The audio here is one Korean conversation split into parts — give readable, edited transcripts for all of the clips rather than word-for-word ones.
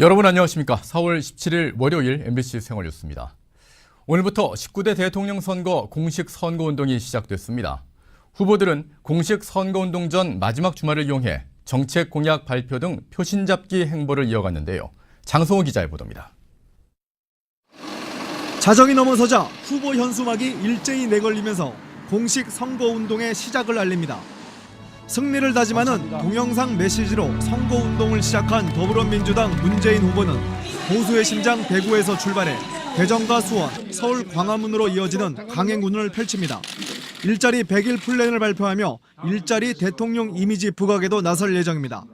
여러분 안녕하십니까? 4월 17일 월요일 MBC 생활뉴스입니다. 오늘부터 19대 대통령 선거 공식 선거운동이 시작됐습니다. 후보들은 공식 선거운동 전 마지막 주말을 이용해 정책 공약 발표 등 표신 잡기 행보를 이어갔는데요. 장성호 기자의 보도입니다. 자정이 넘어서자 후보 현수막이 일제히 내걸리면서 공식 선거운동의 시작을 알립니다. 승리를 다짐하는 동영상 메시지로 선거운동을 시작한 더불어민주당 문재인 후보는 보수의 심장 대구에서 출발해 대전과 수원, 서울 광화문으로 이어지는 강행군을 펼칩니다. 일자리 100일 플랜을 발표하며 일자리 대통령 이미지 부각에도 나설 예정입니다.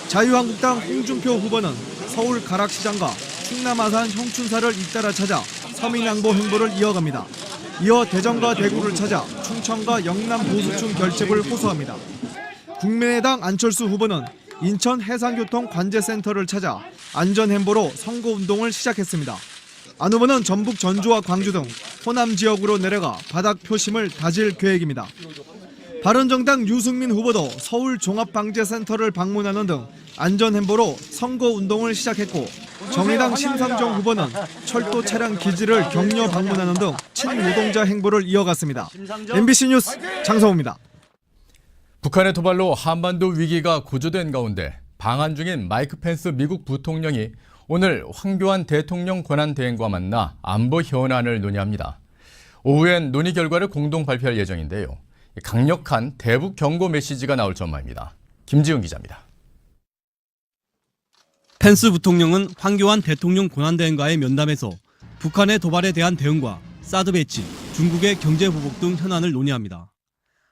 자유한국당 홍준표 후보는 서울 가락시장과 충남 아산 형춘사를 잇따라 찾아 서민양보 행보를 이어갑니다. 이어 대전과 대구를 찾아 충청과 영남 보수층 결집을 호소합니다. 국민의당 안철수 후보는 인천 해상교통관제센터를 찾아 안전행보로 선거운동을 시작했습니다. 안 후보는 전북 전주와 광주 등 호남 지역으로 내려가 바닥 표심을 다질 계획입니다. 바른정당 유승민 후보도 서울 종합방재센터를 방문하는 등 안전행보로 선거운동을 시작했고, 정의당 심상정 후보는 철도 차량 기지를 격려 방문하는 등 친노동자 행보를 이어갔습니다. MBC 뉴스 장성호입니다. 북한의 도발로 한반도 위기가 고조된 가운데 방한 중인 마이크 펜스 미국 부통령이 오늘 황교안 대통령 권한대행과 만나 안보 현안을 논의합니다. 오후엔 논의 결과를 공동 발표할 예정인데요. 강력한 대북 경고 메시지가 나올 전망입니다. 김지훈 기자입니다. 펜스 부통령은 황교안 대통령 권한대행과의 면담에서 북한의 도발에 대한 대응과 사드 배치, 중국의 경제 보복 등 현안을 논의합니다.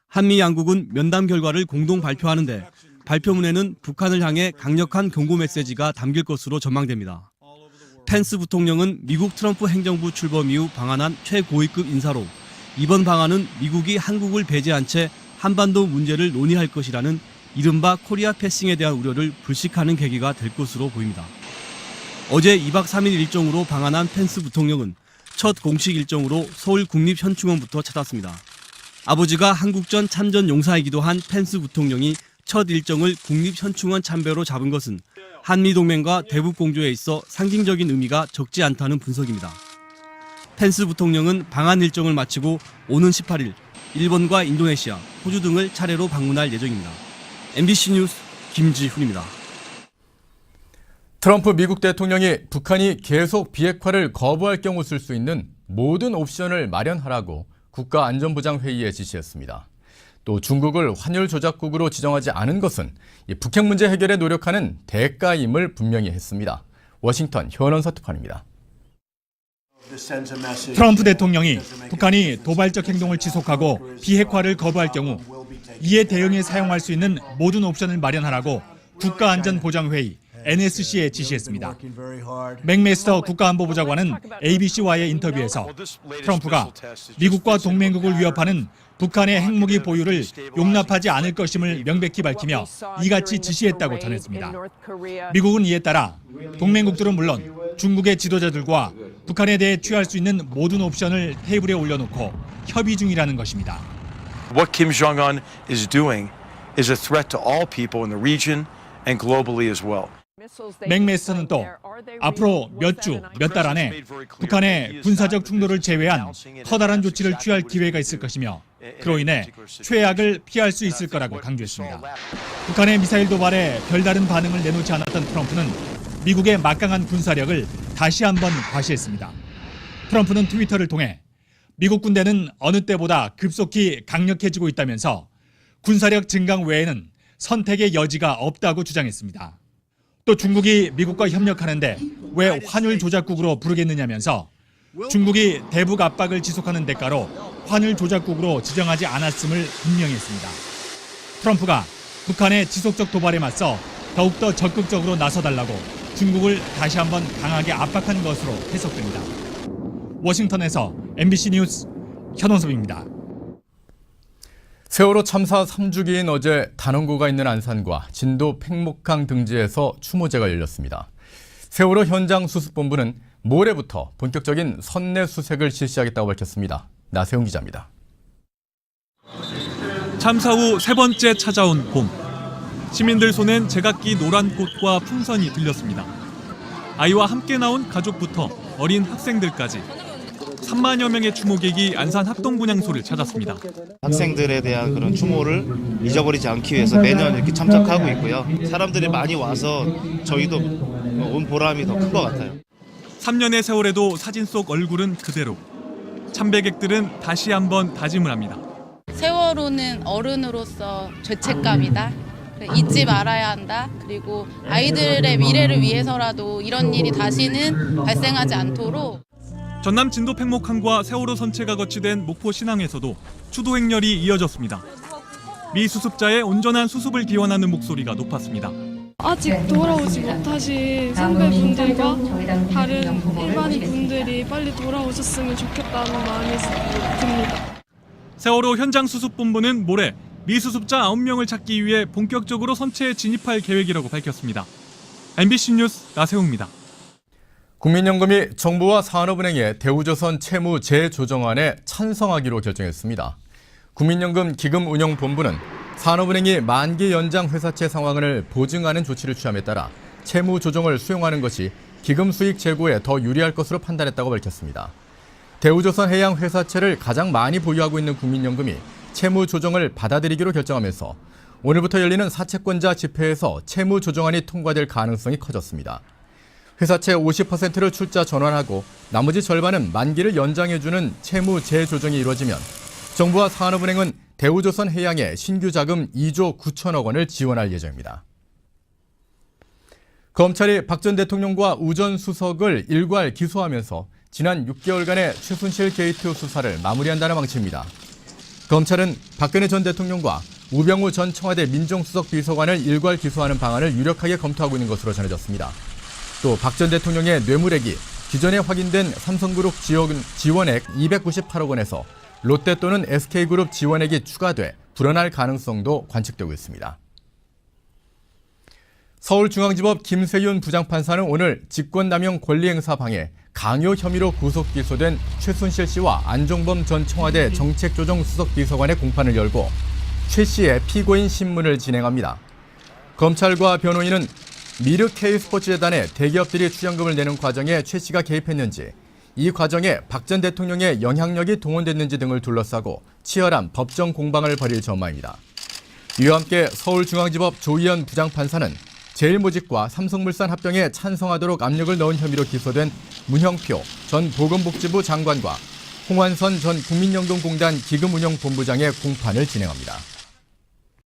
한미 양국은 면담 결과를 공동 발표하는데 발표문에는 북한을 향해 강력한 경고 메시지가 담길 것으로 전망됩니다. 펜스 부통령은 미국 트럼프 행정부 출범 이후 방한한 최고위급 인사로 이번 방안은 미국이 한국을 배제한 채 한반도 문제를 논의할 것이라는 이른바 코리아 패싱에 대한 우려를 불식하는 계기가 될 것으로 보입니다. 어제 2박 3일 일정으로 방한한 펜스 부통령은 첫 공식 일정으로 서울 국립현충원부터 찾았습니다. 아버지가 한국전 참전 용사이기도 한 펜스 부통령이 첫 일정을 국립현충원 참배로 잡은 것은 한미동맹과 대북공조에 있어 상징적인 의미가 적지 않다는 분석입니다. 펜스 부통령은 방한 일정을 마치고 오는 18일 일본과 인도네시아, 호주 등을 차례로 방문할 예정입니다. MBC 뉴스 김지훈입니다. 트럼프 미국 대통령이 북한이 계속 비핵화를 거부할 경우 쓸 수 있는 모든 옵션을 마련하라고 국가안전보장회의에 지시했습니다. 또 중국을 환율 조작국으로 지정하지 않은 것은 북핵 문제 해결에 노력하는 대가임을 분명히 했습니다. 워싱턴 현원서 특파원입니다. 트럼프 대통령이 북한이 도발적 행동을 지속하고 비핵화를 거부할 경우 이에 대응에 사용할 수 있는 모든 옵션을 마련하라고 국가안전보장회의 NSC에 지시했습니다. 맥메스터 국가안보보좌관은 ABC와의 인터뷰에서 트럼프가 미국과 동맹국을 위협하는 북한의 핵무기 보유를 용납하지 않을 것임을 명백히 밝히며 이같이 지시했다고 전했습니다. 미국은 이에 따라 동맹국들은 물론 중국의 지도자들과 북한에 대해 취할 수 있는 모든 옵션을 테이블에 올려놓고 협의 중이라는 것입니다. What Kim Jong-un is doing is a threat to all people in the region and globally as well. 맥메스터는 또 앞으로 몇 주, 몇 달 안에 북한의 군사적 충돌을 제외한 커다란 조치를 취할 기회가 있을 것이며 그로 인해 최악을 피할 수 있을 거라고 강조했습니다. 북한의 미사일 도발에 별다른 반응을 내놓지 않았던 트럼프는 미국의 막강한 군사력을 다시 한번 과시했습니다. 트럼프는 트위터를 통해 미국 군대는 어느 때보다 급속히 강력해지고 있다면서 군사력 증강 외에는 선택의 여지가 없다고 주장했습니다. 또 중국이 미국과 협력하는데 왜 환율 조작국으로 부르겠느냐면서 중국이 대북 압박을 지속하는 대가로 환율 조작국으로 지정하지 않았음을 분명히 했습니다. 트럼프가 북한의 지속적 도발에 맞서 더욱더 적극적으로 나서달라고 중국을 다시 한번 강하게 압박한 것으로 해석됩니다. 워싱턴에서 MBC 뉴스 현원섭입니다. 세월호 참사 3주기인 어제 단원고가 있는 안산과 진도 팽목항 등지에서 추모제가 열렸습니다. 세월호 현장 수습본부는 모레부터 본격적인 선내 수색을 실시하겠다고 밝혔습니다. 나세훈 기자입니다. 참사 후 세 번째 찾아온 봄. 시민들 손엔 제각기 노란 꽃과 풍선이 들렸습니다. 아이와 함께 나온 가족부터 어린 학생들까지 3만여 명의 추모객이 안산 합동분향소를 찾았습니다. 학생들에 대한 그런 추모를 잊어버리지 않기 위해서 매년 이렇게 참석하고 있고요. 사람들이 많이 와서 저희도 온 보람이 더 큰 것 같아요. 3년의 세월에도 사진 속 얼굴은 그대로. 참배객들은 다시 한번 다짐을 합니다. 세월호는 어른으로서 죄책감이다. 잊지 말아야 한다. 그리고 아이들의 미래를 위해서라도 이런 일이 다시는 발생하지 않도록. 전남 진도 팽목항과 세월호 선체가 거치된 목포 신항에서도 추도 행렬이 이어졌습니다. 미수습자의 온전한 수습을 기원하는 목소리가 높았습니다. 아직 돌아오지 못하신 선배분들과 다른 일반인 분들이 빨리 돌아오셨으면 좋겠다는 마음이 듭니다. 세월호 현장 수습본부는 모레 미수습자 9명을 찾기 위해 본격적으로 선체에 진입할 계획이라고 밝혔습니다. MBC 뉴스 나세웅입니다. 국민연금이 정부와 산업은행의 대우조선 채무 재조정안에 찬성하기로 결정했습니다. 국민연금 기금운용본부는 산업은행이 만기 연장 회사채 상황을 보증하는 조치를 취함에 따라 채무 조정을 수용하는 것이 기금 수익 제고에 더 유리할 것으로 판단했다고 밝혔습니다. 대우조선 해양 회사채를 가장 많이 보유하고 있는 국민연금이 채무 조정을 받아들이기로 결정하면서 오늘부터 열리는 사채권자 집회에서 채무 조정안이 통과될 가능성이 커졌습니다. 회사채 50%를 출자 전환하고 나머지 절반은 만기를 연장해주는 채무 재조정이 이루어지면 정부와 산업은행은 대우조선 해양에 신규 자금 2조 9천억 원을 지원할 예정입니다. 검찰이 박 전 대통령과 우 전 수석을 일괄 기소하면서 지난 6개월간의 최순실 게이트 수사를 마무리한다는 방침입니다. 검찰은 박근혜 전 대통령과 우병우 전 청와대 민정수석 비서관을 일괄 기소하는 방안을 유력하게 검토하고 있는 것으로 전해졌습니다. 또 박 전 대통령의 뇌물액이 기존에 확인된 삼성그룹 지원액 298억 원에서 롯데 또는 SK그룹 지원액이 추가돼 불어날 가능성도 관측되고 있습니다. 서울중앙지법 김세윤 부장판사는 오늘 직권남용 권리행사 방해, 강요 혐의로 구속 기소된 최순실 씨와 안종범 전 청와대 정책조정수석비서관의 공판을 열고 최 씨의 피고인 신문을 진행합니다. 검찰과 변호인은 미르 K스포츠재단에 대기업들이 출연금을 내는 과정에 최 씨가 개입했는지, 이 과정에 박 전 대통령의 영향력이 동원됐는지 등을 둘러싸고 치열한 법정 공방을 벌일 전망입니다. 이와 함께 서울중앙지법 조희연 부장판사는 제일모직과 삼성물산 합병에 찬성하도록 압력을 넣은 혐의로 기소된 문형표 전 보건복지부 장관과 홍완선 전 국민연금공단 기금운용본부장의 공판을 진행합니다.